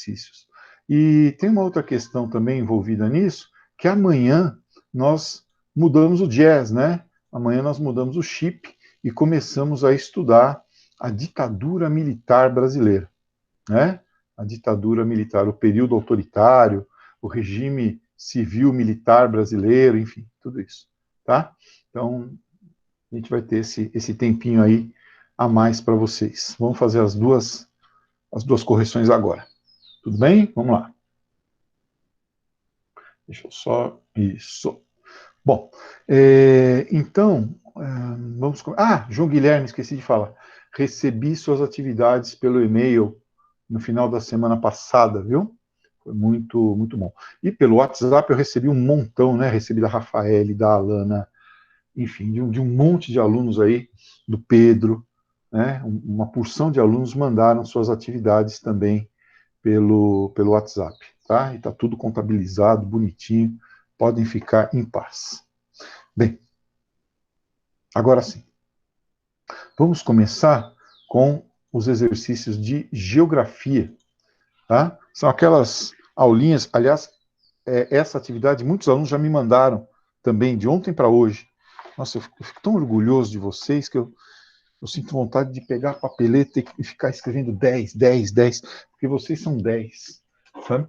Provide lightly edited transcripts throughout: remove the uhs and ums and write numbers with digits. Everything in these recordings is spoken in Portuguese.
exercícios. E tem uma outra questão também envolvida nisso, que amanhã nós mudamos o jazz, né? Amanhã nós mudamos o chip e começamos a estudar a ditadura militar brasileira, né? A ditadura militar, o período autoritário, o regime civil-militar brasileiro, enfim, tudo isso, tá? Então, a gente vai ter esse tempinho aí a mais para vocês. Vamos fazer as duas correções agora. Tudo bem? Vamos lá. Deixa eu só... Isso. Bom, então, vamos... João Guilherme, esqueci de falar. Recebi suas atividades pelo e-mail no final da semana passada, viu? Foi muito, muito bom. E pelo WhatsApp eu recebi um montão, né? Recebi da Rafaele, da Alana, enfim, de um monte de alunos aí, do Pedro, né? Uma porção de alunos mandaram suas atividades também pelo WhatsApp, tá? E está tudo contabilizado, bonitinho, podem ficar em paz. Bem, agora sim, vamos começar com os exercícios de geografia, tá? São aquelas aulinhas, aliás, essa atividade muitos alunos já me mandaram também, de ontem para hoje. Nossa, eu fico tão orgulhoso de vocês que eu sinto vontade de pegar a papeleta e ficar escrevendo 10, 10, 10, porque vocês são 10, sabe?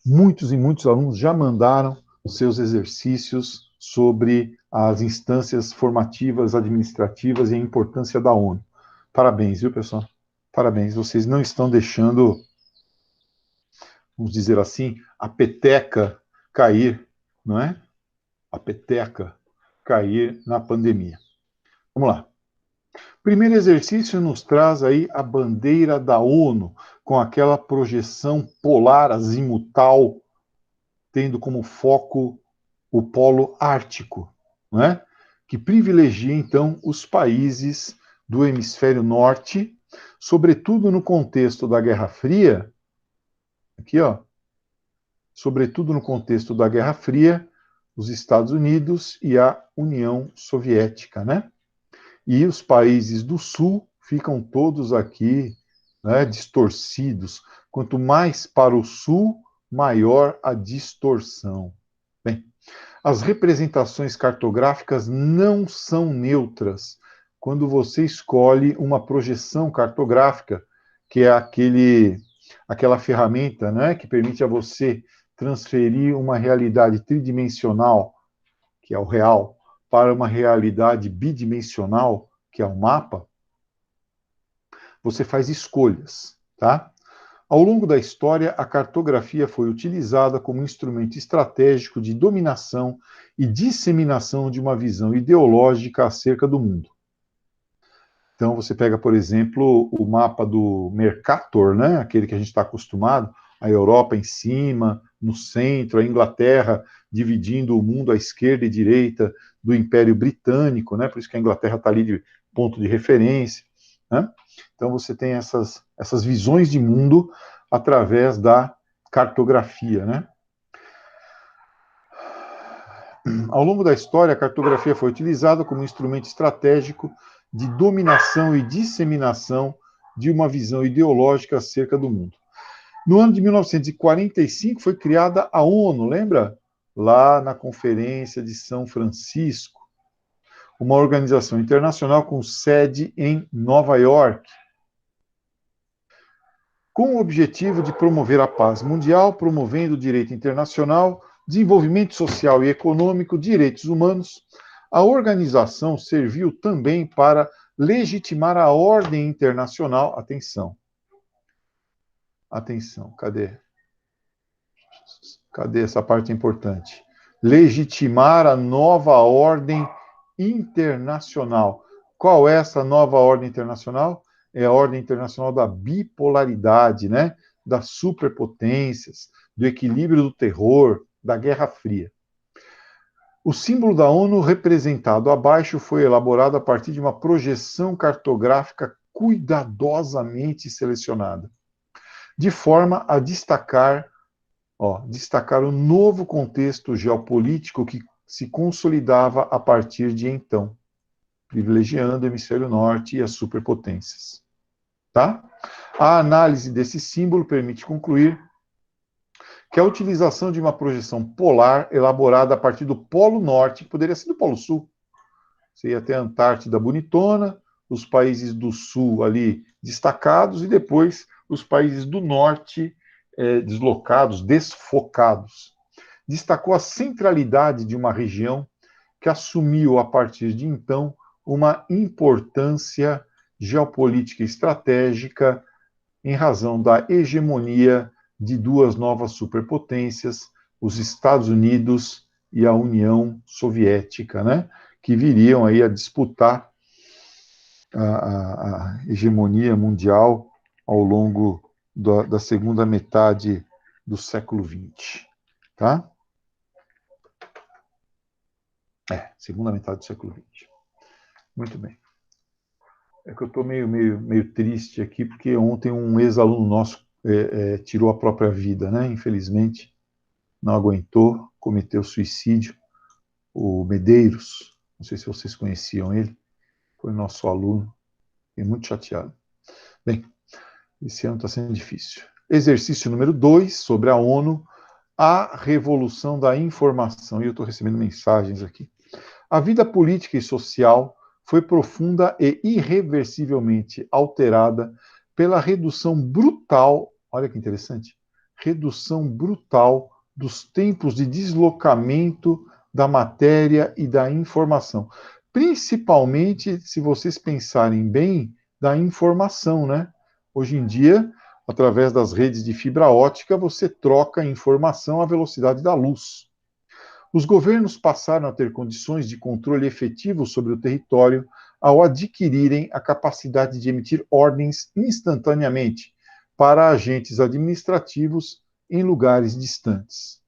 Muitos e muitos alunos já mandaram os seus exercícios sobre as instâncias formativas, administrativas e a importância da ONU. Parabéns, viu, pessoal? Parabéns, vocês não estão deixando, vamos dizer assim, a peteca cair, não é? A peteca cair na pandemia. Vamos lá. O primeiro exercício nos traz aí a bandeira da ONU, com aquela projeção polar azimutal, tendo como foco o polo ártico, não é? Que privilegia, então, os países do hemisfério norte, sobretudo no contexto da Guerra Fria, aqui, ó, sobretudo no contexto da Guerra Fria, os Estados Unidos e a União Soviética, né? E os países do Sul ficam todos aqui, né, distorcidos. Quanto mais para o Sul, maior a distorção. Bem, as representações cartográficas não são neutras quando você escolhe uma projeção cartográfica, que é aquela ferramenta, né, que permite a você transferir uma realidade tridimensional, que é o real, para uma realidade bidimensional, que é o mapa. Você faz escolhas, tá? Ao longo da história, a cartografia foi utilizada como instrumento estratégico de dominação e disseminação de uma visão ideológica acerca do mundo. Então, você pega, por exemplo, o mapa do Mercator, né? Aquele que a gente está acostumado, a Europa em cima, no centro, a Inglaterra dividindo o mundo à esquerda e direita do Império Britânico, né? Por isso que a Inglaterra está ali de ponto de referência, né? Então, você tem essas visões de mundo através da cartografia, né? Ao longo da história, a cartografia foi utilizada como instrumento estratégico de dominação e disseminação de uma visão ideológica acerca do mundo. No ano de 1945 foi criada a ONU, lembra? Lá na Conferência de São Francisco, uma organização internacional com sede em Nova York, com o objetivo de promover a paz mundial, promovendo o direito internacional, desenvolvimento social e econômico, direitos humanos. A organização serviu também para legitimar a ordem internacional. Atenção. Atenção, cadê? Cadê essa parte importante? Legitimar a nova ordem internacional. Qual é essa nova ordem internacional? É a ordem internacional da bipolaridade, né? Das superpotências, do equilíbrio do terror, da Guerra Fria. O símbolo da ONU, representado abaixo, foi elaborado a partir de uma projeção cartográfica cuidadosamente selecionada, de forma a destacar o novo contexto geopolítico que se consolidava a partir de então, privilegiando o hemisfério norte e as superpotências. Tá? A análise desse símbolo permite concluir que é a utilização de uma projeção polar elaborada a partir do Polo Norte, que poderia ser do Polo Sul. Você ia ter a Antártida bonitona, os países do Sul ali destacados, e depois os países do Norte deslocados, desfocados. Destacou a centralidade de uma região que assumiu, a partir de então, uma importância geopolítica estratégica em razão da hegemonia de duas novas superpotências, os Estados Unidos e a União Soviética, né, que viriam aí a disputar a hegemonia mundial ao longo da segunda metade do século XX. Tá? Segunda metade do século XX. Muito bem. É que eu estou meio triste aqui, porque ontem um ex-aluno nosso tirou a própria vida, né? Infelizmente, não aguentou, cometeu suicídio. O Medeiros, não sei se vocês conheciam ele, foi nosso aluno, fiquei muito chateado. Bem, esse ano está sendo difícil. Exercício número 2, sobre a ONU, a revolução da informação. E eu estou recebendo mensagens aqui. A vida política e social foi profunda e irreversivelmente alterada pela redução brutal, olha que interessante, redução brutal dos tempos de deslocamento da matéria e da informação. Principalmente, se vocês pensarem bem, da informação, né? Hoje em dia, através das redes de fibra ótica, você troca informação à velocidade da luz. Os governos passaram a ter condições de controle efetivo sobre o território ao adquirirem a capacidade de emitir ordens instantaneamente para agentes administrativos em lugares distantes.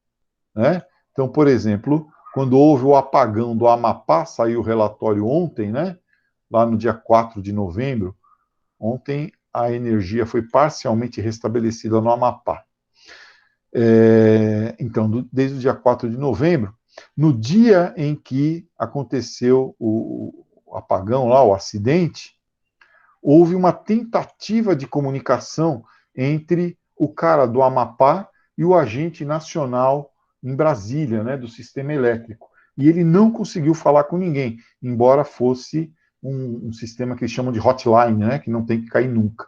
Né? Então, por exemplo, quando houve o apagão do Amapá, saiu o relatório ontem, né? Lá no dia 4 de novembro, ontem a energia foi parcialmente restabelecida no Amapá. Então, desde o dia 4 de novembro, no dia em que aconteceu o apagão lá, o acidente, houve uma tentativa de comunicação entre o cara do Amapá e o agente nacional em Brasília, né, do sistema elétrico. E ele não conseguiu falar com ninguém, embora fosse um sistema que eles chamam de hotline, né, que não tem que cair nunca.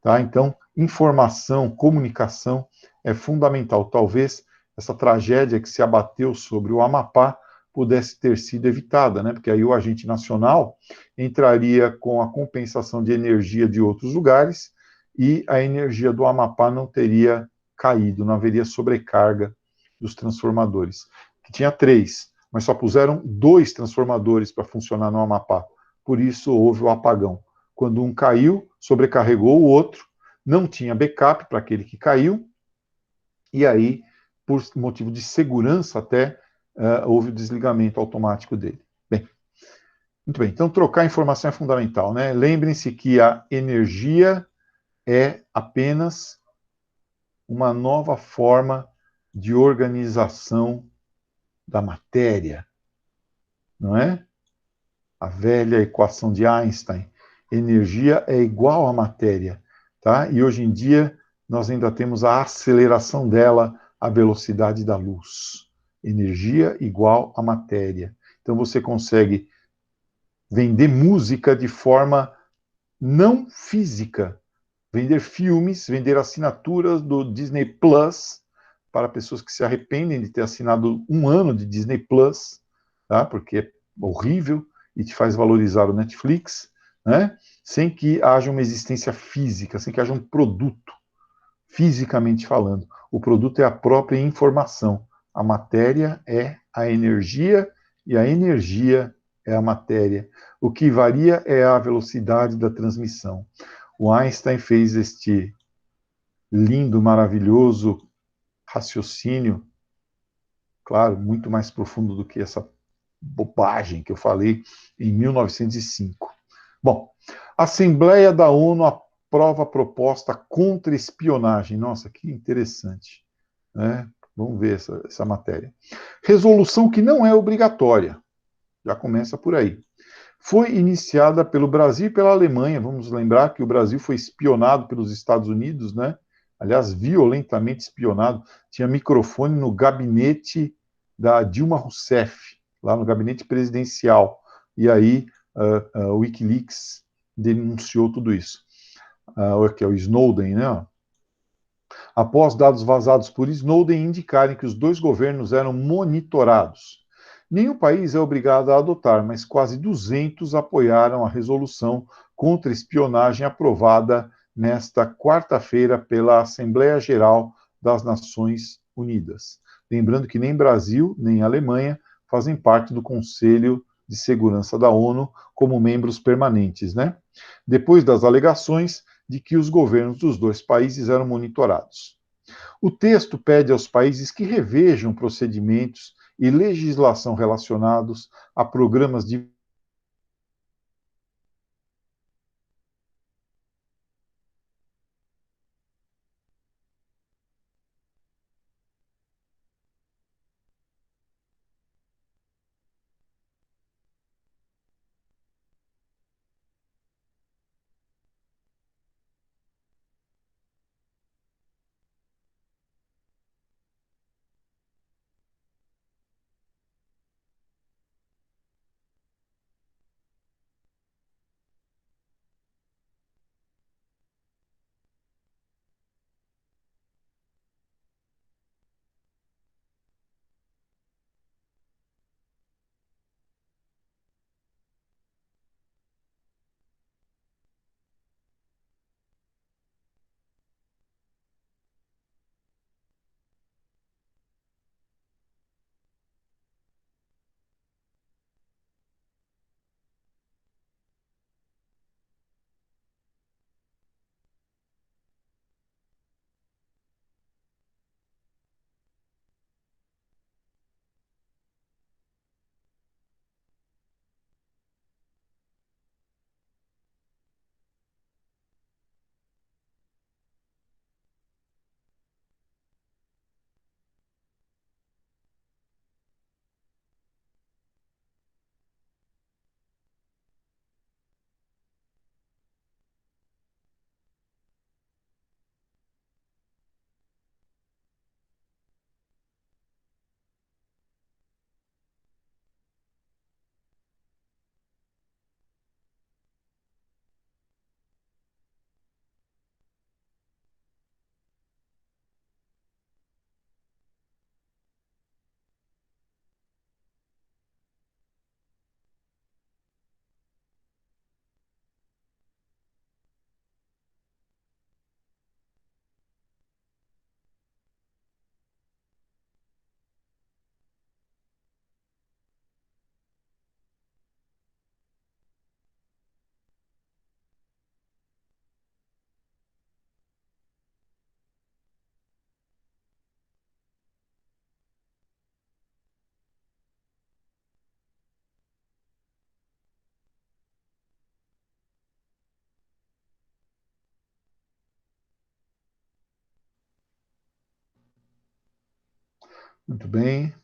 Tá? Então, informação, comunicação é fundamental. Talvez essa tragédia que se abateu sobre o Amapá pudesse ter sido evitada, né? Porque aí o agente nacional entraria com a compensação de energia de outros lugares e a energia do Amapá não teria caído, não haveria sobrecarga dos transformadores. Que tinha 3, mas só puseram 2 transformadores para funcionar no Amapá. Por isso houve o apagão. Quando um caiu, sobrecarregou o outro, não tinha backup para aquele que caiu, e aí, por motivo de segurança até, houve o desligamento automático dele. Bem, muito bem, então trocar informação é fundamental, né? Lembrem-se que a energia é apenas uma nova forma de organização da matéria, não é? A velha equação de Einstein, energia é igual à matéria, tá? E hoje em dia nós ainda temos a aceleração dela à velocidade da luz. Energia igual a matéria. Então você consegue vender música de forma não física, vender filmes, vender assinaturas do Disney Plus para pessoas que se arrependem de ter assinado 1 ano de Disney Plus, tá? Porque é horrível e te faz valorizar o Netflix, né? Sem que haja uma existência física, sem que haja um produto, fisicamente falando. O produto é a própria informação. A matéria é a energia e a energia é a matéria. O que varia é a velocidade da transmissão. O Einstein fez este lindo, maravilhoso raciocínio, claro, muito mais profundo do que essa bobagem que eu falei em 1905. Bom, a Assembleia da ONU aprova a proposta contra espionagem. Nossa, que interessante, né? Vamos ver essa matéria. Resolução que não é obrigatória. Já começa por aí. Foi iniciada pelo Brasil e pela Alemanha. Vamos lembrar que o Brasil foi espionado pelos Estados Unidos, né? aliás, violentamente espionado, tinha microfone no gabinete da Dilma Rousseff, lá no gabinete presidencial, e aí o Wikileaks denunciou tudo isso. Que é o Snowden, né? Após dados vazados por Snowden indicarem que os dois governos eram monitorados. Nenhum país é obrigado a adotar, mas quase 200 apoiaram a resolução contra espionagem aprovada nesta quarta-feira pela Assembleia Geral das Nações Unidas. Lembrando que nem Brasil, nem Alemanha fazem parte do Conselho de Segurança da ONU como membros permanentes, né? Depois das alegações de que os governos dos dois países eram monitorados. O texto pede aos países que revejam procedimentos e legislação relacionados a programas de Muito bem,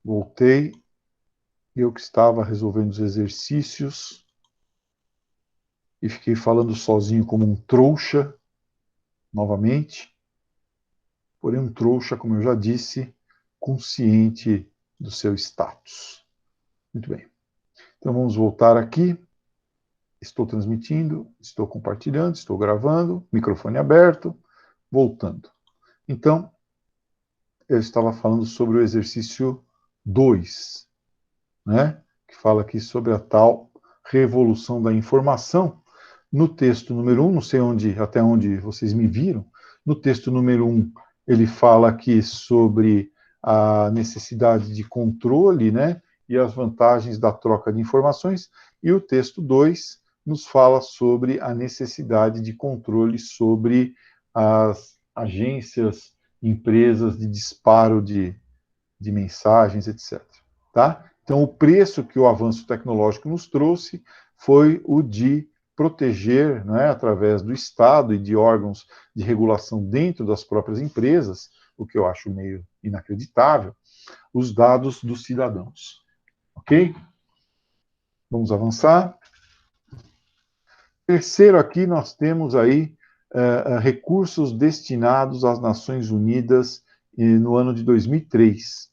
voltei. Eu que estava resolvendo os exercícios e fiquei falando sozinho como um trouxa, novamente. Porém, um trouxa, como eu já disse, consciente do seu status. Muito bem. Então vamos voltar aqui. Estou transmitindo, estou compartilhando, estou gravando, microfone aberto, voltando. Então, eu estava falando sobre o exercício 2, né? Que fala aqui sobre a tal revolução da informação. No texto número 1, não sei até onde vocês me viram, no texto número 1, ele fala aqui sobre a necessidade de controle, né? E as vantagens da troca de informações. E o texto 2 nos fala sobre a necessidade de controle sobre as agências, empresas de disparo de mensagens, etc. Tá? Então, o preço que o avanço tecnológico nos trouxe foi o de proteger, né, através do Estado e de órgãos de regulação dentro das próprias empresas, o que eu acho meio inacreditável, os dados dos cidadãos. Ok? Vamos avançar. Terceiro aqui, nós temos aí recursos destinados às Nações Unidas no ano de 2003.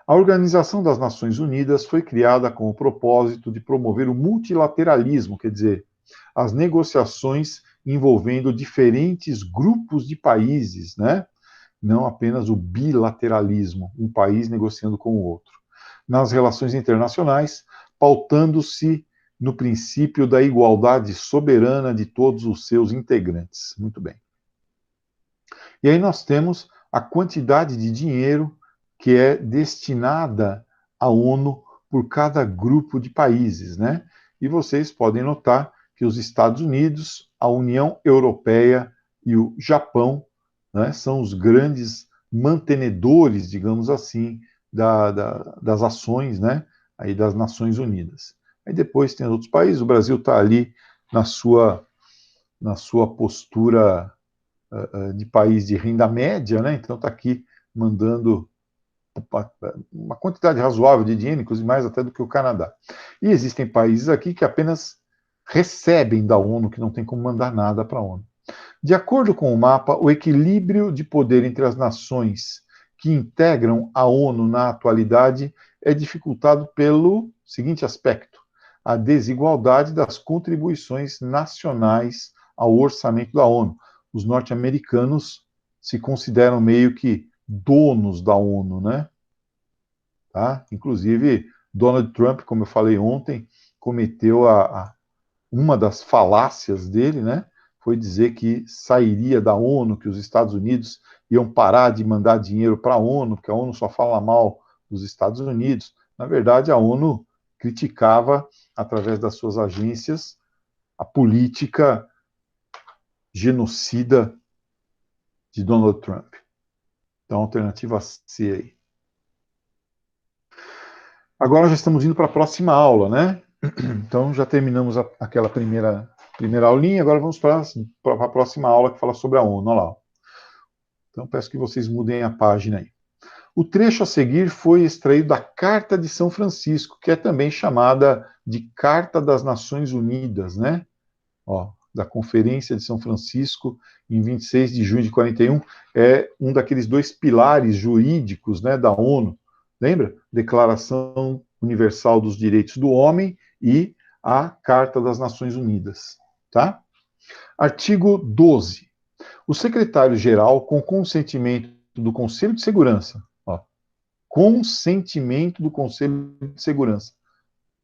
A Organização das Nações Unidas foi criada com o propósito de promover o multilateralismo, quer dizer, as negociações envolvendo diferentes grupos de países, né? Não apenas o bilateralismo, um país negociando com o outro. Nas relações internacionais, pautando-se no princípio da igualdade soberana de todos os seus integrantes. Muito bem. E aí nós temos a quantidade de dinheiro que é destinada à ONU por cada grupo de países, né? E vocês podem notar que os Estados Unidos, a União Europeia e o Japão, né, são os grandes mantenedores, digamos assim, das ações, né, aí das Nações Unidas. Aí depois tem outros países, o Brasil está ali na sua postura de país de renda média, né? Então está aqui mandando uma quantidade razoável de dinheiro, inclusive mais até do que o Canadá. E existem países aqui que apenas recebem da ONU, que não tem como mandar nada para a ONU. De acordo com o mapa, o equilíbrio de poder entre as nações que integram a ONU na atualidade é dificultado pelo seguinte aspecto: a desigualdade das contribuições nacionais ao orçamento da ONU. Os norte-americanos se consideram meio que donos da ONU, né? Tá? Inclusive, Donald Trump, como eu falei ontem, cometeu uma das falácias dele, né? Foi dizer que sairia da ONU, que os Estados Unidos iam parar de mandar dinheiro para a ONU, porque a ONU só fala mal dos Estados Unidos. Na verdade, a ONU criticava, através das suas agências, a política genocida de Donald Trump. Então, alternativa C aí. Agora já estamos indo para a próxima aula, né? Então, já terminamos aquela primeira aulinha, agora vamos para a próxima aula que fala sobre a ONU. Olha lá. Então, peço que vocês mudem a página aí. O trecho a seguir foi extraído da Carta de São Francisco, que é também chamada de Carta das Nações Unidas, né? Ó, da Conferência de São Francisco, em 26 de junho de 41, é um daqueles dois pilares jurídicos, né, da ONU. Lembra? Declaração Universal dos Direitos do Homem e a Carta das Nações Unidas. Tá? Artigo 12. O secretário-geral, com consentimento do Conselho de Segurança, ó, consentimento do Conselho de Segurança,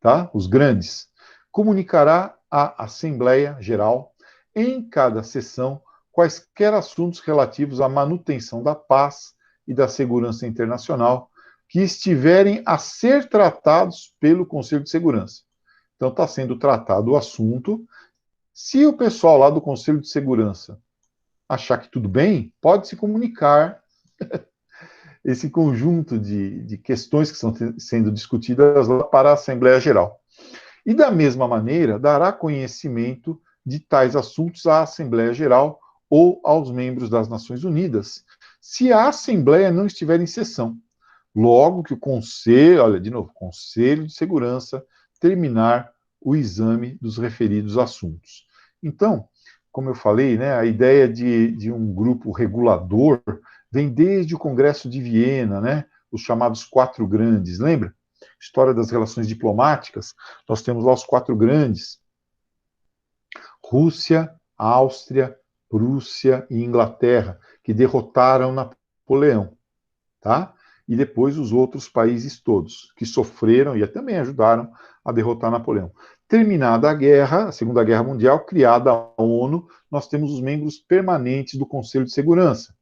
tá? Os grandes, comunicará à Assembleia Geral, em cada sessão, quaisquer assuntos relativos à manutenção da paz e da segurança internacional que estiverem a ser tratados pelo Conselho de Segurança. Então, está sendo tratado o assunto. Se o pessoal lá do Conselho de Segurança achar que tudo bem, pode se comunicar esse conjunto de questões que estão sendo discutidas lá para a Assembleia Geral. E, da mesma maneira, dará conhecimento de tais assuntos à Assembleia Geral ou aos membros das Nações Unidas, se a Assembleia não estiver em sessão. Logo que o Conselho, olha, de novo, Conselho de Segurança, terminar o exame dos referidos assuntos. Então, como eu falei, né, a ideia de um grupo regulador vem desde o Congresso de Viena, né, os chamados quatro grandes, lembra? História das relações diplomáticas, nós temos lá os quatro grandes: Rússia, Áustria, Prússia e Inglaterra, que derrotaram Napoleão, tá? E depois os outros países todos, que sofreram e também ajudaram a derrotar Napoleão. Terminada a guerra, a Segunda Guerra Mundial, criada a ONU, nós temos os membros permanentes do Conselho de Segurança: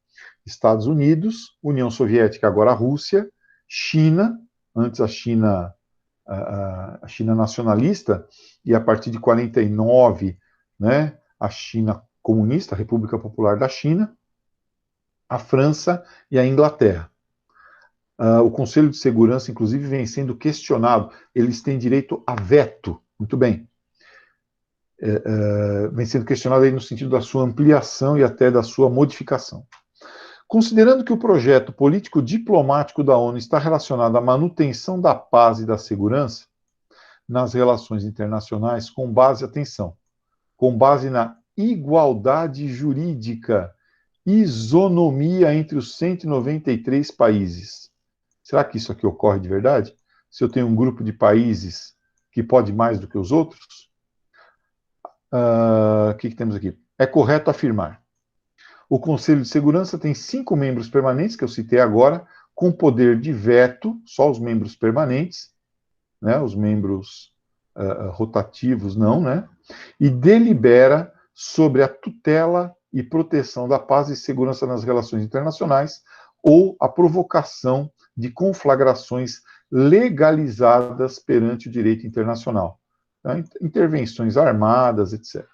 Estados Unidos, União Soviética, agora a Rússia, China, antes a China nacionalista, e a partir de 49, né, a China comunista, a República Popular da China, a França e a Inglaterra. O Conselho de Segurança, inclusive, vem sendo questionado. Eles têm direito a veto. Muito bem. Vem sendo questionado aí no sentido da sua ampliação e até da sua modificação. Considerando que o projeto político-diplomático da ONU está relacionado à manutenção da paz e da segurança nas relações internacionais, com base, atenção, com base na igualdade jurídica, isonomia entre os 193 países. Será que isso aqui ocorre de verdade? Se eu tenho um grupo de países que pode mais do que os outros? O que temos aqui? É correto afirmar. O Conselho de Segurança tem 5 membros permanentes, que eu citei agora, com poder de veto, só os membros permanentes, né, os membros rotativos não, né, e delibera sobre a tutela e proteção da paz e segurança nas relações internacionais ou a provocação de conflagrações legalizadas perante o direito internacional. Tá? Intervenções armadas, etc.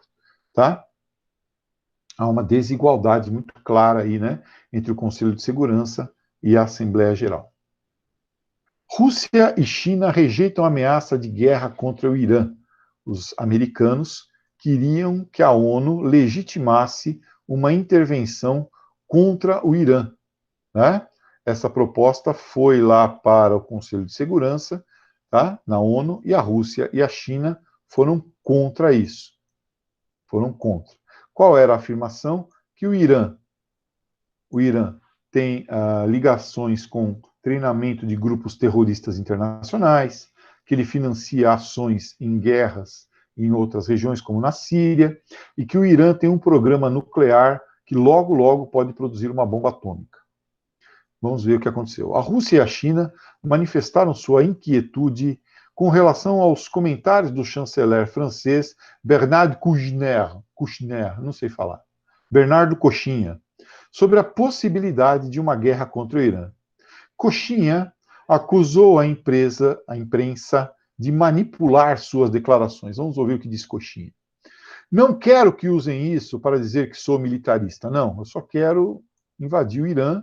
Tá? Há uma desigualdade muito clara aí, né, entre o Conselho de Segurança e a Assembleia Geral. Rússia e China rejeitam a ameaça de guerra contra o Irã. Os americanos queriam que a ONU legitimasse uma intervenção contra o Irã. Né? Essa proposta foi lá para o Conselho de Segurança, tá? Na ONU, e a Rússia e a China foram contra isso. Foram contra. Qual era a afirmação? Que o Irã tem ligações com treinamento de grupos terroristas internacionais, que ele financia ações em guerras em outras regiões, como na Síria, e que o Irã tem um programa nuclear que logo, logo pode produzir uma bomba atômica. Vamos ver o que aconteceu. A Rússia e a China manifestaram sua inquietude com relação aos comentários do chanceler francês Bernard Kouchner, não sei falar, Bernardo Coxinha, sobre a possibilidade de uma guerra contra o Irã. Coxinha acusou a imprensa de manipular suas declarações. Vamos ouvir o que diz Coxinha. Não quero que usem isso para dizer que sou militarista. Não, eu só quero invadir o Irã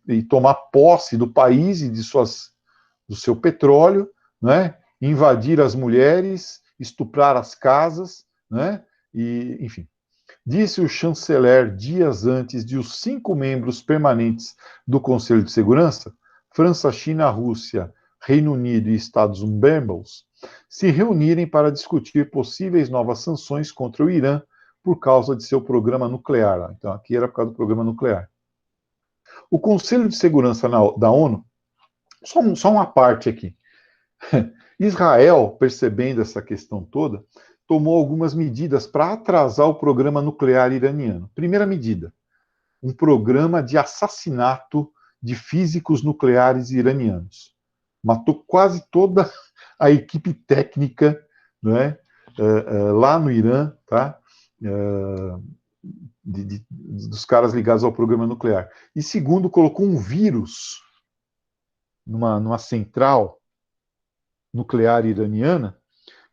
e tomar posse do país e do seu petróleo, né? Invadir as mulheres, estuprar as casas, né? E, enfim. Disse o chanceler dias antes de os 5 membros permanentes do Conselho de Segurança, França, China, Rússia, Reino Unido e Estados Membros, se reunirem para discutir possíveis novas sanções contra o Irã por causa de seu programa nuclear. Então, aqui era por causa do programa nuclear. O Conselho de Segurança da ONU, só uma parte aqui. Israel, percebendo essa questão toda, tomou algumas medidas para atrasar o programa nuclear iraniano. Primeira medida, um programa de assassinato de físicos nucleares iranianos. Matou quase toda a equipe técnica, né, lá no Irã, tá? Dos caras ligados ao programa nuclear. E segundo, colocou um vírus numa central nuclear iraniana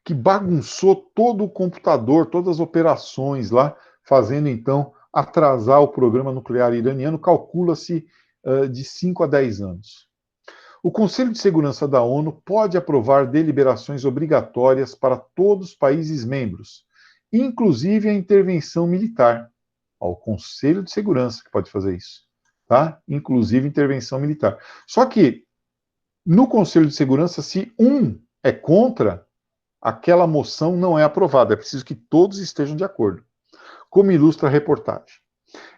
que bagunçou todo o computador, todas as operações lá, fazendo então atrasar o programa nuclear iraniano, calcula-se de 5 a 10 anos. O Conselho de Segurança da ONU pode aprovar deliberações obrigatórias para todos os países membros, inclusive a intervenção militar. O Conselho de Segurança que pode fazer isso, tá? Inclusive intervenção militar. Só que no Conselho de Segurança, se um é contra, aquela moção não é aprovada. É preciso que todos estejam de acordo. Como ilustra a reportagem.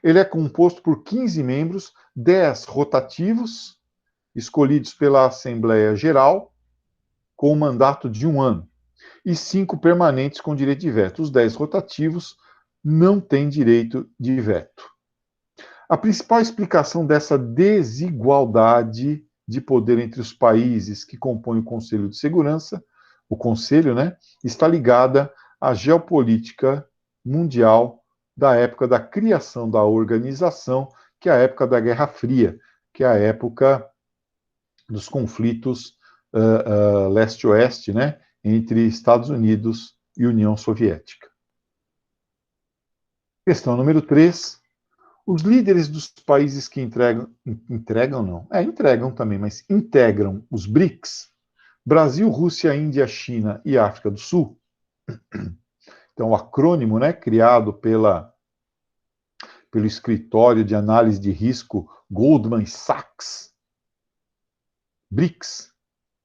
Ele é composto por 15 membros, 10 rotativos, escolhidos pela Assembleia Geral, com um mandato de 1 ano, e 5 permanentes com direito de veto. Os 10 rotativos não têm direito de veto. A principal explicação dessa desigualdade de poder entre os países que compõem o Conselho de Segurança, o Conselho, né, está ligada à geopolítica mundial da época da criação da organização, que é a época da Guerra Fria, que é a época dos conflitos leste-oeste, né, entre Estados Unidos e União Soviética. Questão número 3. Os líderes dos países que entregam também, mas integram os BRICS, Brasil, Rússia, Índia, China e África do Sul. Então, o acrônimo, né, criado pelo escritório de análise de risco Goldman Sachs, BRICS,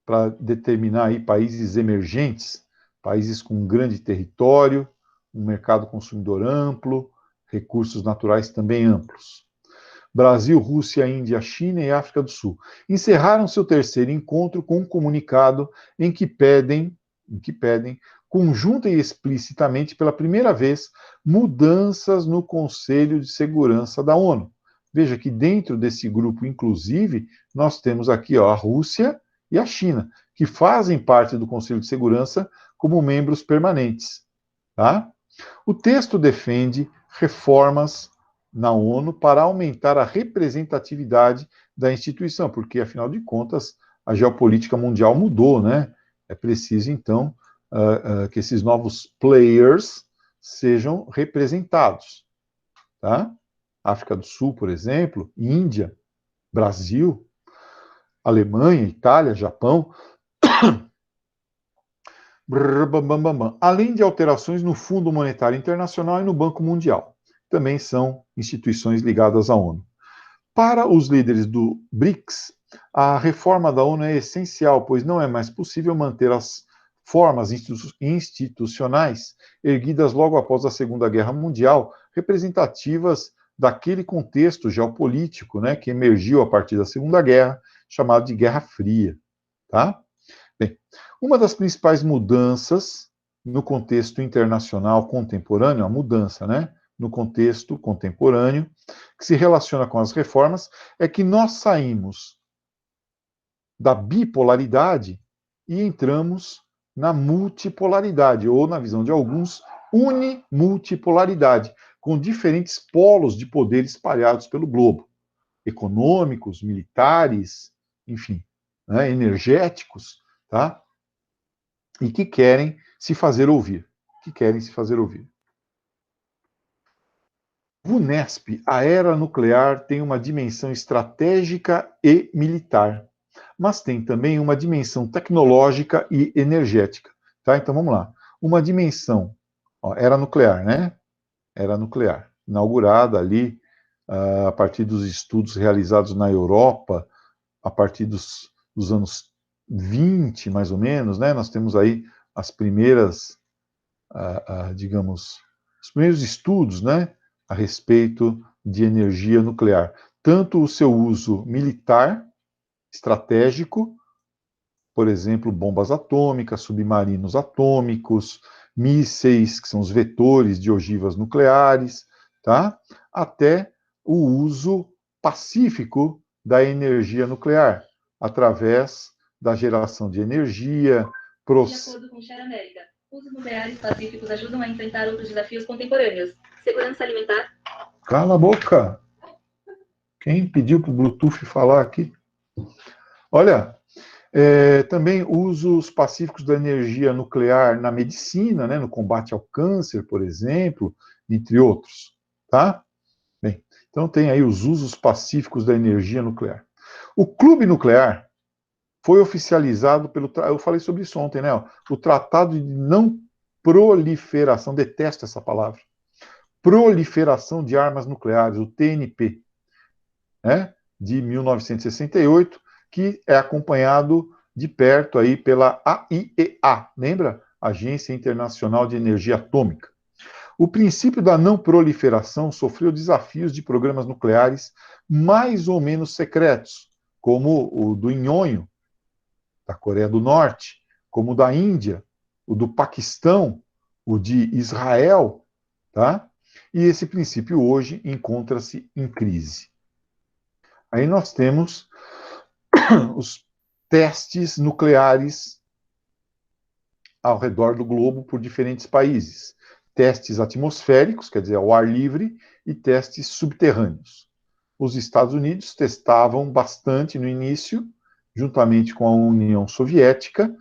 para determinar aí países emergentes, países com grande território, um mercado consumidor amplo, recursos naturais também amplos. Brasil, Rússia, Índia, China e África do Sul encerraram seu terceiro encontro com um comunicado em que pedem conjunta e explicitamente pela primeira vez mudanças no Conselho de Segurança da ONU. Veja que dentro desse grupo, inclusive, nós temos aqui a Rússia e a China, que fazem parte do Conselho de Segurança como membros permanentes. Tá? O texto defende reformas na ONU para aumentar a representatividade da instituição, porque, afinal de contas, a geopolítica mundial mudou, né? É preciso, então, que esses novos players sejam representados. Tá? África do Sul, por exemplo, Índia, Brasil, Alemanha, Itália, Japão. Além de alterações no Fundo Monetário Internacional e no Banco Mundial. Também são instituições ligadas à ONU. Para os líderes do BRICS, a reforma da ONU é essencial, pois não é mais possível manter as formas institucionais erguidas logo após a Segunda Guerra Mundial, representativas daquele contexto geopolítico, né, que emergiu a partir da Segunda Guerra, chamado de Guerra Fria. Tá? Bem, uma das principais mudanças no contexto internacional contemporâneo, a mudança, né, no contexto contemporâneo, que se relaciona com as reformas, é que nós saímos da bipolaridade e entramos na multipolaridade, ou, na visão de alguns, unimultipolaridade, com diferentes polos de poder espalhados pelo globo, econômicos, militares, enfim, né, energéticos, tá? E que querem se fazer ouvir. VUNESP, a era nuclear tem uma dimensão estratégica e militar, mas tem também uma dimensão tecnológica e energética. Tá? Então vamos lá. Uma dimensão, era nuclear, né? Era nuclear, inaugurada ali a partir dos estudos realizados na Europa, a partir dos anos 20, mais ou menos, né? Nós temos aí as primeiras, digamos, os primeiros estudos, né, a respeito de energia nuclear. Tanto o seu uso militar, estratégico, por exemplo, bombas atômicas, submarinos atômicos, mísseis, que são os vetores de ogivas nucleares, tá? Até o uso pacífico da energia nuclear, através da geração de energia. De acordo com Share América, usos nucleares pacíficos ajudam a enfrentar outros desafios contemporâneos. Segurança alimentar. Cala a boca! Quem pediu para o Bluetooth falar aqui? Olha, também usos pacíficos da energia nuclear na medicina, né, no combate ao câncer, por exemplo, entre outros. Tá? Bem, então tem aí os usos pacíficos da energia nuclear. O clube nuclear foi oficializado pelo... Eu falei sobre isso ontem, né? O Tratado de Não Proliferação, detesto essa palavra. Proliferação de Armas Nucleares, o TNP, né? De 1968, que é acompanhado de perto aí pela AIEA, lembra? Agência Internacional de Energia Atômica. O princípio da não proliferação sofreu desafios de programas nucleares mais ou menos secretos, como o do Nhonho, da Coreia do Norte, como o da Índia, o do Paquistão, o de Israel, tá? E esse princípio hoje encontra-se em crise. Aí nós temos os testes nucleares ao redor do globo por diferentes países. Testes atmosféricos, quer dizer, ao ar livre, e testes subterrâneos. Os Estados Unidos testavam bastante no início, juntamente com a União Soviética,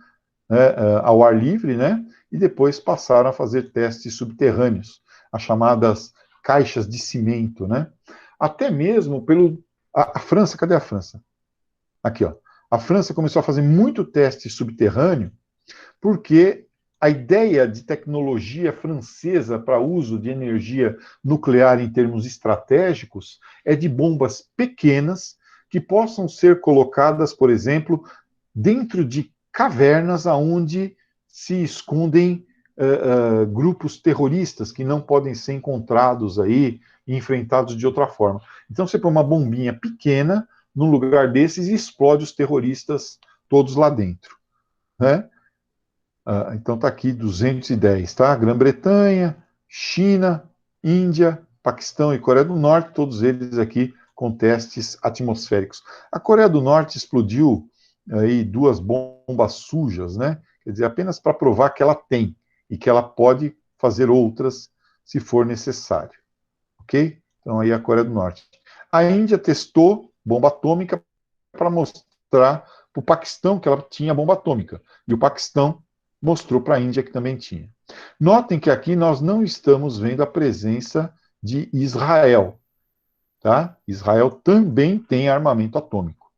né, ao ar livre, né, e depois passaram a fazer testes subterrâneos, as chamadas caixas de cimento, né? Até mesmo a França, cadê a França? Aqui, ó. A França começou a fazer muito teste subterrâneo, porque a ideia de tecnologia francesa para uso de energia nuclear em termos estratégicos é de bombas pequenas que possam ser colocadas, por exemplo, dentro de cavernas aonde se escondem grupos terroristas que não podem ser encontrados aí e enfrentados de outra forma. Então você põe uma bombinha pequena num lugar desses e explode os terroristas todos lá dentro, né? Então está aqui 210, tá? Grã-Bretanha, China, Índia, Paquistão e Coreia do Norte, todos eles aqui com testes atmosféricos. A Coreia do Norte explodiu aí 2 bombas sujas, né? Quer dizer, apenas para provar que ela tem e que ela pode fazer outras se for necessário, ok? Então aí a Coreia do Norte. A Índia testou bomba atômica para mostrar para o Paquistão que ela tinha bomba atômica. E o Paquistão mostrou para a Índia que também tinha. Notem que aqui nós não estamos vendo a presença de Israel. Tá? Israel também tem armamento atômico.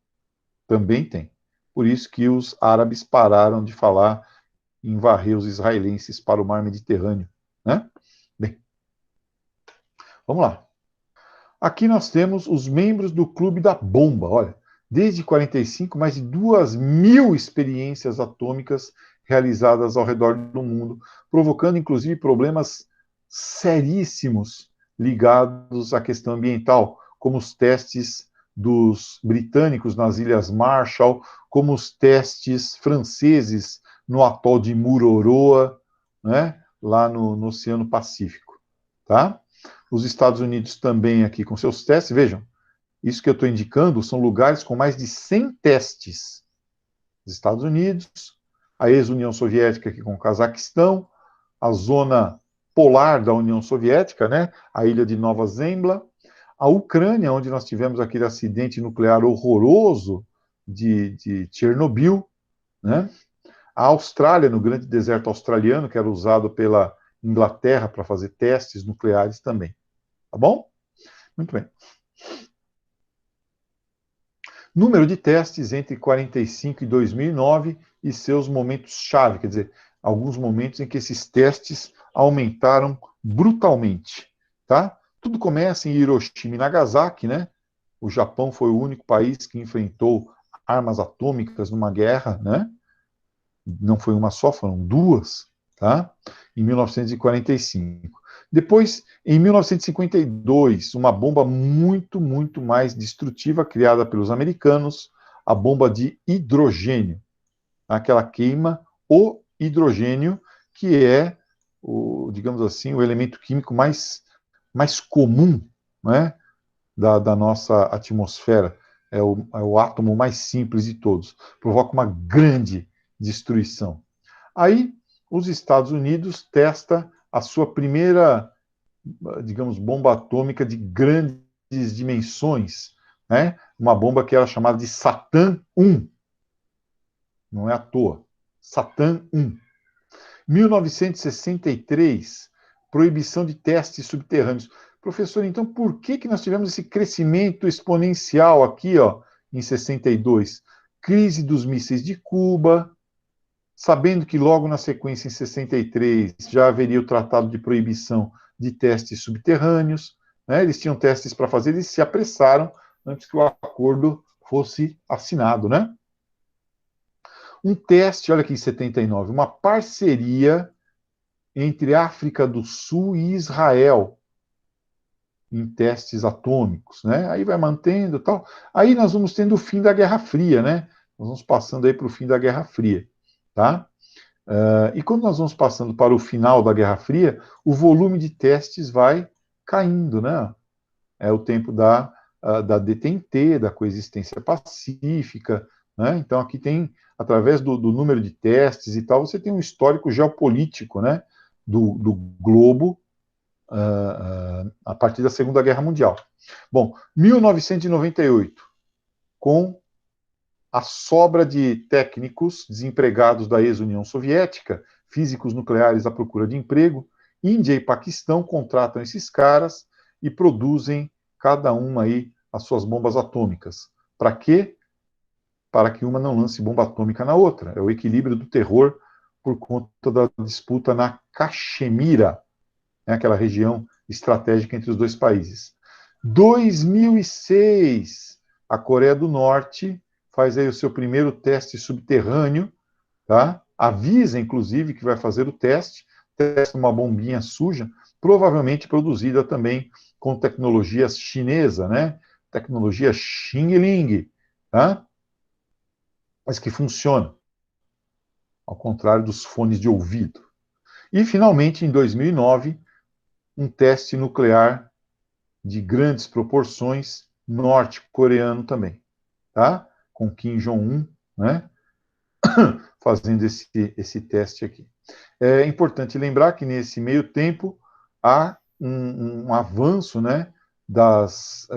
Também tem. Por isso que os árabes pararam de falar em varrer os israelenses para o mar Mediterrâneo. Né? Bem, vamos lá. Aqui nós temos os membros do Clube da Bomba. Olha, desde 45, mais de 2.000 experiências atômicas realizadas ao redor do mundo, provocando inclusive problemas seríssimos ligados à questão ambiental, como os testes dos britânicos nas Ilhas Marshall, como os testes franceses no atol de Mururoa, né, lá no Oceano Pacífico. Tá? Os Estados Unidos também aqui com seus testes, vejam, isso que eu estou indicando são lugares com mais de 100 testes. Os Estados Unidos, a ex-União Soviética aqui com o Cazaquistão, a zona polar da União Soviética, né, a ilha de Nova Zembla, a Ucrânia, onde nós tivemos aquele acidente nuclear horroroso de Chernobyl, né, a Austrália, no grande deserto australiano, que era usado pela Inglaterra para fazer testes nucleares também. Tá bom? Muito bem. Número de testes entre 45 e 2009 e seus momentos-chave, quer dizer, alguns momentos em que esses testes aumentaram brutalmente, tá? Tudo começa em Hiroshima e Nagasaki, né? O Japão foi o único país que enfrentou armas atômicas numa guerra, né? Não foi uma só, foram 2, tá? Em 1945. Depois, em 1952, uma bomba muito, muito mais destrutiva criada pelos americanos, a bomba de hidrogênio. Aquela queima o hidrogênio, que é, digamos assim, o elemento químico mais comum, né, da nossa atmosfera. É o átomo mais simples de todos. Provoca uma grande destruição. Aí, os Estados Unidos testa a sua primeira, digamos, bomba atômica de grandes dimensões, né? Uma bomba que era chamada de Satã 1. Não é à toa. Satã 1. 1963, proibição de testes subterrâneos. Professor, então por que nós tivemos esse crescimento exponencial aqui, ó, em 62? Crise dos mísseis de Cuba, sabendo que logo na sequência, em 63, já haveria o Tratado de Proibição de Testes Subterrâneos, né? Eles tinham testes para fazer, eles se apressaram antes que o acordo fosse assinado, né? Um teste, olha aqui em 79, uma parceria entre África do Sul e Israel em testes atômicos, né? Aí vai mantendo tal. Aí nós vamos tendo o fim da Guerra Fria, né? Nós vamos passando aí para o fim da Guerra Fria, tá? E quando nós vamos passando para o final da Guerra Fria, o volume de testes vai caindo, né? É o tempo da DTNT, da coexistência pacífica, né? Então aqui tem, através do número de testes e tal, você tem um histórico geopolítico, né? Do globo a partir da Segunda Guerra Mundial. Bom, 1998, com a sobra de técnicos desempregados da ex-União Soviética, físicos nucleares à procura de emprego, Índia e Paquistão contratam esses caras e produzem cada uma aí as suas bombas atômicas. Para quê? Para que uma não lance bomba atômica na outra. É o equilíbrio do terror por conta da disputa na Caxemira, né, aquela região estratégica entre os dois países. 2006, a Coreia do Norte faz aí o seu primeiro teste subterrâneo, tá? Avisa, inclusive, que vai fazer o teste, testa uma bombinha suja, provavelmente produzida também com tecnologia chinesa, né? Tecnologia Xing Ling, tá? Mas que funciona, ao contrário dos fones de ouvido. E, finalmente, em 2009, um teste nuclear de grandes proporções norte-coreano também, tá? Com Kim Jong-un, né? Fazendo esse teste aqui. É importante lembrar que nesse meio tempo há um avanço, né, das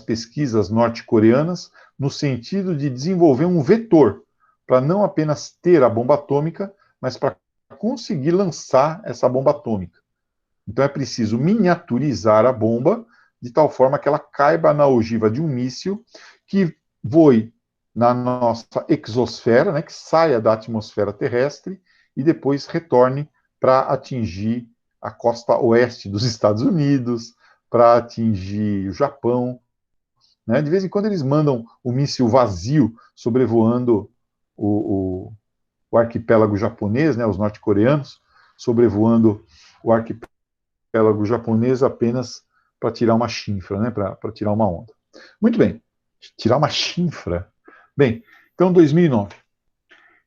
pesquisas norte-coreanas no sentido de desenvolver um vetor para não apenas ter a bomba atômica, mas para conseguir lançar essa bomba atômica. Então é preciso miniaturizar a bomba de tal forma que ela caiba na ogiva de um míssil que voe na nossa exosfera, né, que saia da atmosfera terrestre e depois retorne para atingir a costa oeste dos Estados Unidos, para atingir o Japão. Né? De vez em quando eles mandam o míssil vazio sobrevoando o arquipélago japonês, né, os norte-coreanos, sobrevoando o arquipélago japonês apenas para tirar uma chinfra, né, para tirar uma onda. Muito bem, tirar uma chinfra. Bem, então 2009.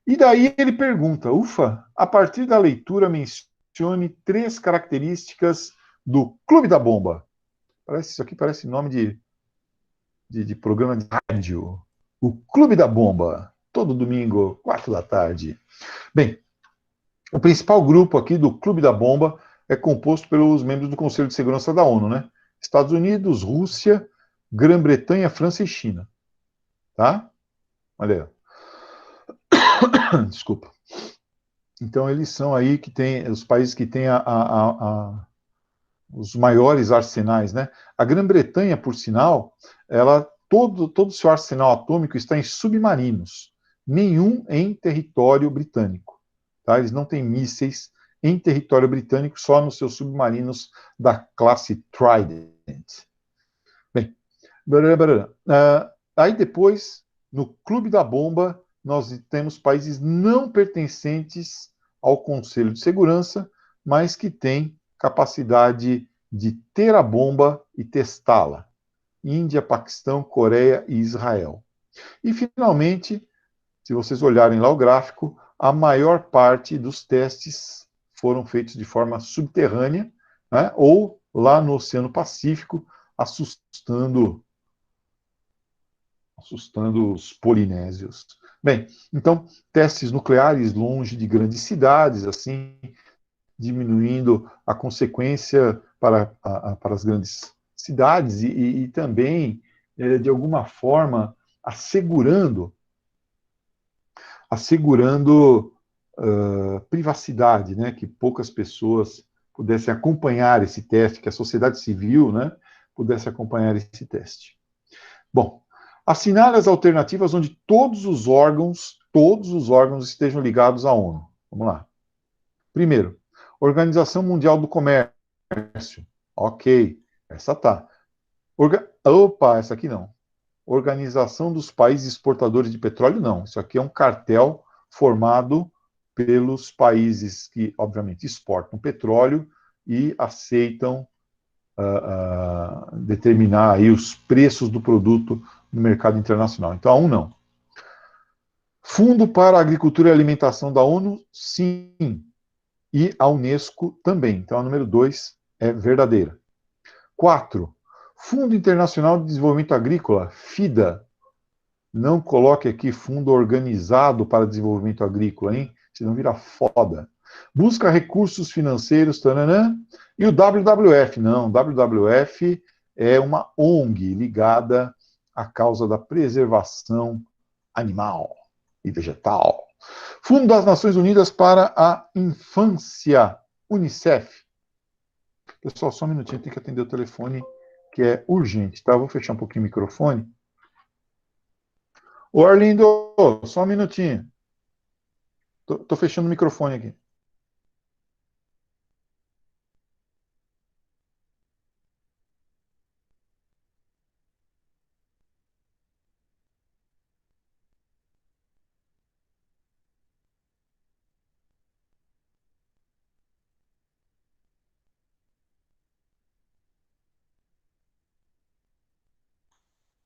E daí ele pergunta, ufa, a partir da leitura mencione 3 características do Clube da Bomba. Isso aqui parece nome de programa de rádio. O Clube da Bomba, todo domingo, 4 da tarde. Bem, o principal grupo aqui do Clube da Bomba é composto pelos membros do Conselho de Segurança da ONU, né? Estados Unidos, Rússia, Grã-Bretanha, França e China. Tá? Olha aí. Desculpa. Então, eles são aí que tem os países que têm os maiores arsenais, né? A Grã-Bretanha, por sinal, ela todo o seu arsenal atômico está em submarinos, nenhum em território britânico. Tá? Eles não têm mísseis em território britânico, só nos seus submarinos da classe Trident. Bem, aí depois, no Clube da Bomba, nós temos países não pertencentes ao Conselho de Segurança, mas que têm capacidade de ter a bomba e testá-la. Índia, Paquistão, Coreia e Israel. E, finalmente, se vocês olharem lá o gráfico, a maior parte dos testes foram feitos de forma subterrânea, né, ou lá no Oceano Pacífico, assustando os polinésios. Bem, então, testes nucleares longe de grandes cidades, assim, diminuindo a consequência para as grandes cidades e também, de alguma forma, assegurando privacidade, né, que poucas pessoas pudessem acompanhar esse teste, que a sociedade civil, né, pudesse acompanhar esse teste. Bom, assinale as alternativas onde todos os órgãos estejam ligados à ONU. Vamos lá. Primeiro, Organização Mundial do Comércio. Ok, essa tá. Opa, essa aqui não. Organização dos Países Exportadores de Petróleo, não. Isso aqui é um cartel formado pelos países que, obviamente, exportam petróleo e aceitam determinar aí os preços do produto no mercado internacional. Então, a ONU não. Fundo para a Agricultura e Alimentação da ONU, sim. E a Unesco também. Então, a número 2 é verdadeira. 4. Fundo Internacional de Desenvolvimento Agrícola, FIDA. Não coloque aqui Fundo Organizado para Desenvolvimento Agrícola, hein? Senão vira foda. Busca recursos financeiros, taranã. E o WWF, não. WWF é uma ONG ligada à causa da preservação animal e vegetal. Fundo das Nações Unidas para a Infância, UNICEF. Pessoal, só um minutinho, tem que atender o telefone, que é urgente, tá? Vou fechar um pouquinho o microfone. Ô, Arlindo, só um minutinho. Tô fechando o microfone aqui.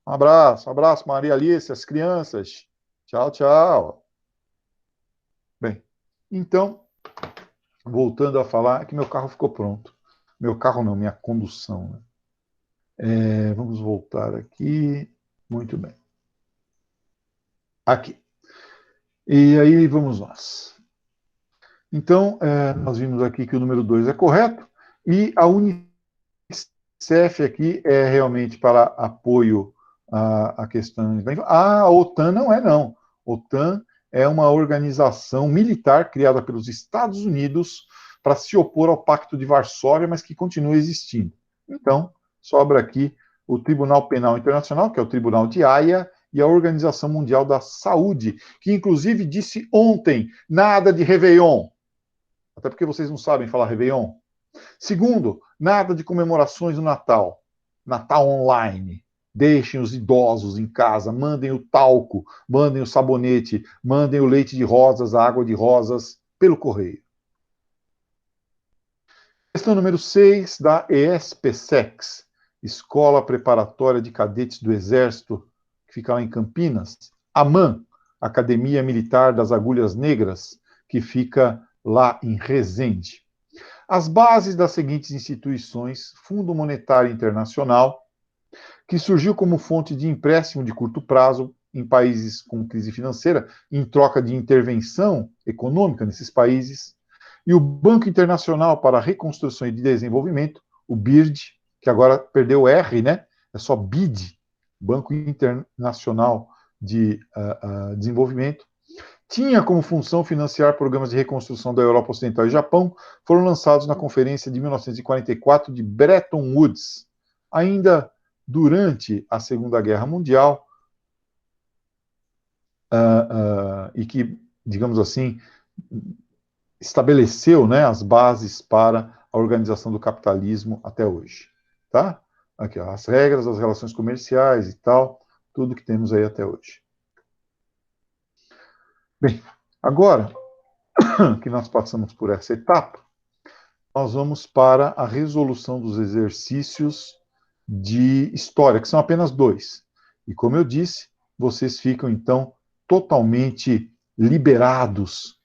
Um abraço, Maria Alice, as crianças. Tchau, tchau. Bem, então, voltando a falar, é que meu carro ficou pronto. Meu carro não, minha condução, né? Vamos voltar aqui. Muito bem. Aqui. E aí vamos nós. Então, nós vimos aqui que o número 2 é correto, e a Unicef aqui é realmente para apoio à questão. A OTAN não é, não. OTAN é uma organização militar criada pelos Estados Unidos para se opor ao Pacto de Varsóvia, mas que continua existindo. Então, sobra aqui o Tribunal Penal Internacional, que é o Tribunal de Haia, e a Organização Mundial da Saúde, que inclusive disse ontem, nada de Réveillon. Até porque vocês não sabem falar Réveillon. Segundo, nada de comemorações do Natal. Natal online. Deixem os idosos em casa, mandem o talco, mandem o sabonete, mandem o leite de rosas, a água de rosas, pelo correio. Questão número 6, da ESPSEX, Escola Preparatória de Cadetes do Exército, que fica lá em Campinas. AMAN, Academia Militar das Agulhas Negras, que fica lá em Resende. As bases das seguintes instituições: Fundo Monetário Internacional, que surgiu como fonte de empréstimo de curto prazo em países com crise financeira, em troca de intervenção econômica nesses países, e o Banco Internacional para a Reconstrução e Desenvolvimento, o BIRD, que agora perdeu o R, né? É só BID, Banco Internacional de Desenvolvimento. Tinha como função financiar programas de reconstrução da Europa Ocidental e Japão, foram lançados na Conferência de 1944 de Bretton Woods. Ainda durante a Segunda Guerra Mundial, e que, digamos assim, estabeleceu, né, as bases para a organização do capitalismo até hoje. Tá? Aqui, ó, as regras, as relações comerciais e tal, tudo que temos aí até hoje. Bem, agora que nós passamos por essa etapa, nós vamos para a resolução dos exercícios de história, que são apenas 2. E como eu disse, vocês ficam, então, totalmente liberados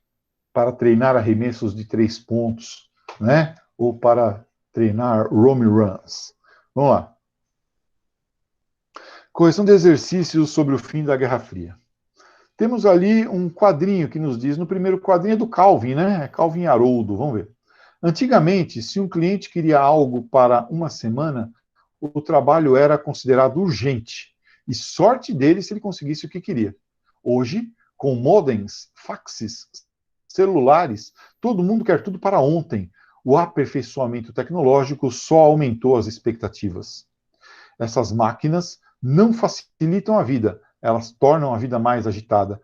para treinar arremessos de 3 pontos, né? Ou para treinar Rome Runs. Vamos lá. Correção de exercícios sobre o fim da Guerra Fria. Temos ali um quadrinho que nos diz, no primeiro quadrinho é do Calvin, né? É Calvin Haroldo, vamos ver. Antigamente, se um cliente queria algo para uma semana, o trabalho era considerado urgente. E sorte dele se ele conseguisse o que queria. Hoje, com modems, faxes, celulares, todo mundo quer tudo para ontem. O aperfeiçoamento tecnológico só aumentou as expectativas. Essas máquinas não facilitam a vida, elas tornam a vida mais agitada.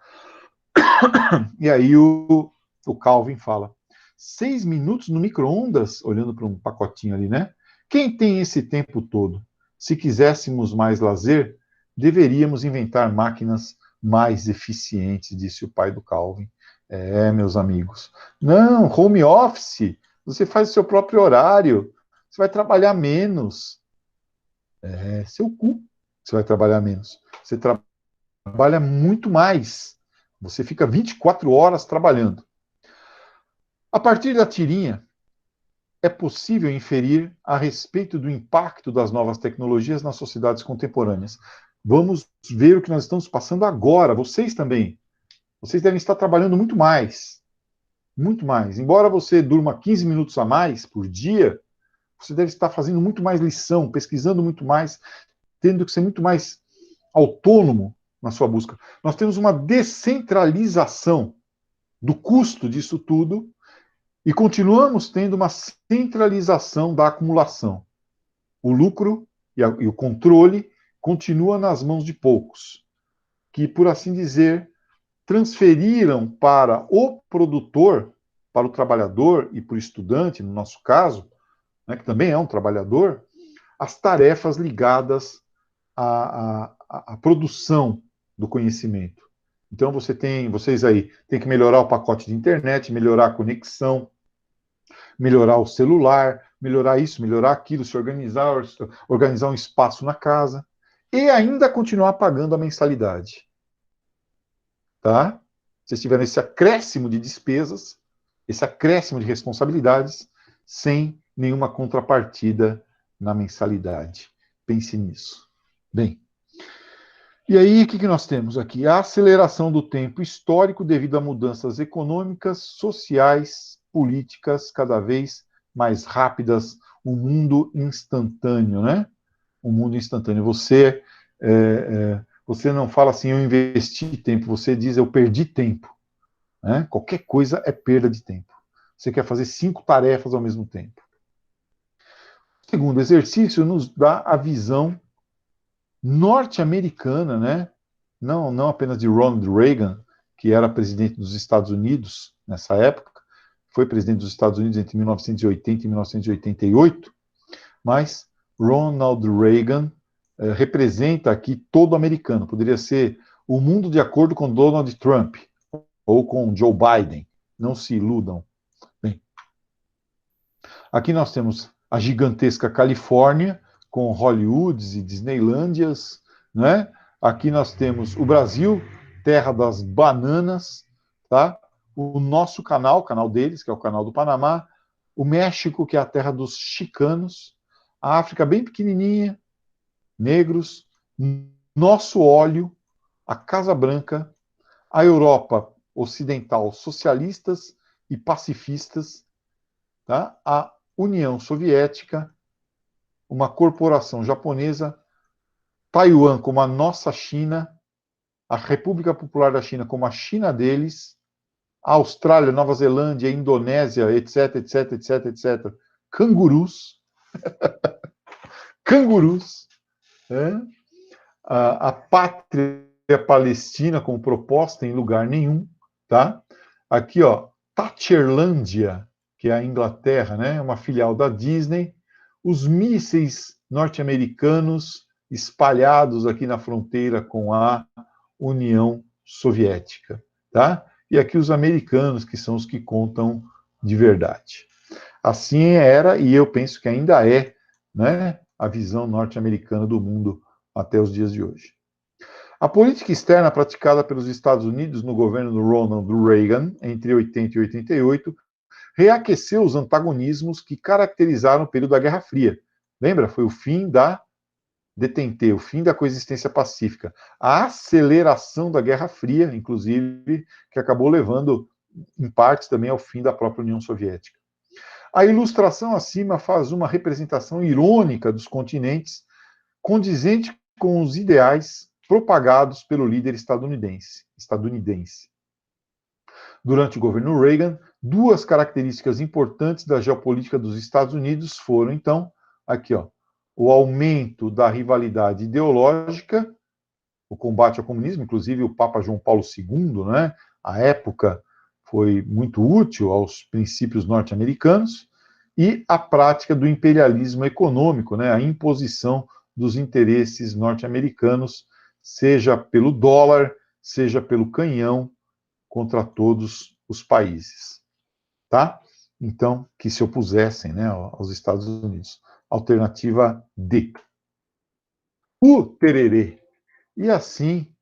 E aí o Calvin fala, 6 minutos no micro-ondas, olhando para um pacotinho ali, né? Quem tem esse tempo todo? Se quiséssemos mais lazer, deveríamos inventar máquinas mais eficientes, disse o pai do Calvin. Meus amigos. Não, home office, você faz o seu próprio horário, você vai trabalhar menos. Seu cu, você vai trabalhar menos. Você trabalha muito mais. Você fica 24 horas trabalhando. A partir da tirinha, é possível inferir a respeito do impacto das novas tecnologias nas sociedades contemporâneas. Vamos ver o que nós estamos passando agora. Vocês também. Vocês devem estar trabalhando muito mais. Muito mais. Embora você durma 15 minutos a mais por dia, você deve estar fazendo muito mais lição, pesquisando muito mais, tendo que ser muito mais autônomo na sua busca. Nós temos uma descentralização do custo disso tudo e continuamos tendo uma centralização da acumulação. O lucro e o controle continua nas mãos de poucos, que, por assim dizer, transferiram para o produtor, para o trabalhador e para o estudante, no nosso caso, né, que também é um trabalhador, as tarefas ligadas à produção do conhecimento. Então vocês aí têm que melhorar o pacote de internet, melhorar a conexão, melhorar o celular, melhorar isso, melhorar aquilo, se organizar um espaço na casa. e ainda continuar pagando a mensalidade. Tá? Vocês tiveram esse acréscimo de despesas, esse acréscimo de responsabilidades, sem nenhuma contrapartida na mensalidade. Pense nisso. Bem, e aí o que nós temos aqui? A aceleração do tempo histórico devido a mudanças econômicas, sociais, políticas cada vez mais rápidas, um mundo instantâneo, né? Um mundo instantâneo. Você não fala assim, eu investi tempo, você diz, eu perdi tempo. Né? Qualquer coisa é perda de tempo. Você quer fazer 5 tarefas ao mesmo tempo. O segundo exercício nos dá a visão norte-americana, né? Não apenas de Ronald Reagan, que era presidente dos Estados Unidos nessa época, foi presidente dos Estados Unidos entre 1980 e 1988, mas Ronald Reagan representa aqui todo americano. Poderia ser o mundo de acordo com Donald Trump ou com Joe Biden. Não se iludam. Bem, aqui nós temos a gigantesca Califórnia, com Hollywoods e Disneylândias, né? Aqui nós temos o Brasil, terra das bananas, tá? O nosso canal, o canal deles, que é o canal do Panamá, o México, que é a terra dos chicanos, a África bem pequenininha, negros, nosso óleo, a Casa Branca, a Europa Ocidental, socialistas e pacifistas, tá? A União Soviética, uma corporação japonesa, Taiwan como a nossa China, a República Popular da China como a China deles, a Austrália, Nova Zelândia, Indonésia, etc, etc, etc, etc. Cangurus. Cangurus. Né? A pátria palestina como proposta em lugar nenhum. Tá? Aqui, ó, Thatcherlândia, que é a Inglaterra, né? Uma filial da Disney. Os mísseis norte-americanos espalhados aqui na fronteira com a União Soviética, tá? E aqui os americanos, que são os que contam de verdade. Assim era, e eu penso que ainda é, né, a visão norte-americana do mundo até os dias de hoje. A política externa praticada pelos Estados Unidos no governo do Ronald Reagan, entre 80 e 88, reaqueceu os antagonismos que caracterizaram o período da Guerra Fria. Lembra? Foi o fim da detente, o fim da coexistência pacífica, a aceleração da Guerra Fria, inclusive, que acabou levando, em partes, também ao fim da própria União Soviética. A ilustração acima faz uma representação irônica dos continentes, condizente com os ideais propagados pelo líder estadunidense. Durante o governo Reagan, duas características importantes da geopolítica dos Estados Unidos foram, então, aqui, ó, o aumento da rivalidade ideológica, o combate ao comunismo, inclusive o Papa João Paulo II, né, à época, foi muito útil aos princípios norte-americanos, e a prática do imperialismo econômico, né, a imposição dos interesses norte-americanos, seja pelo dólar, seja pelo canhão, contra todos os países, tá? Então, que se opusessem, né, aos Estados Unidos. Alternativa D. O tererê. E assim,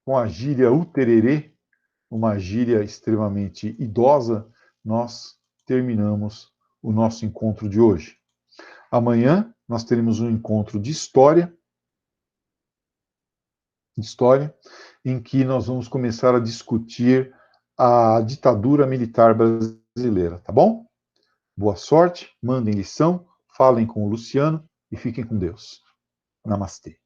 com a gíria o tererê, uma gíria extremamente idosa, nós terminamos o nosso encontro de hoje. Amanhã nós teremos um encontro de história, em que nós vamos começar a discutir a ditadura militar brasileira, tá bom? Boa sorte, mandem lição, falem com o Luciano e fiquem com Deus. Namastê.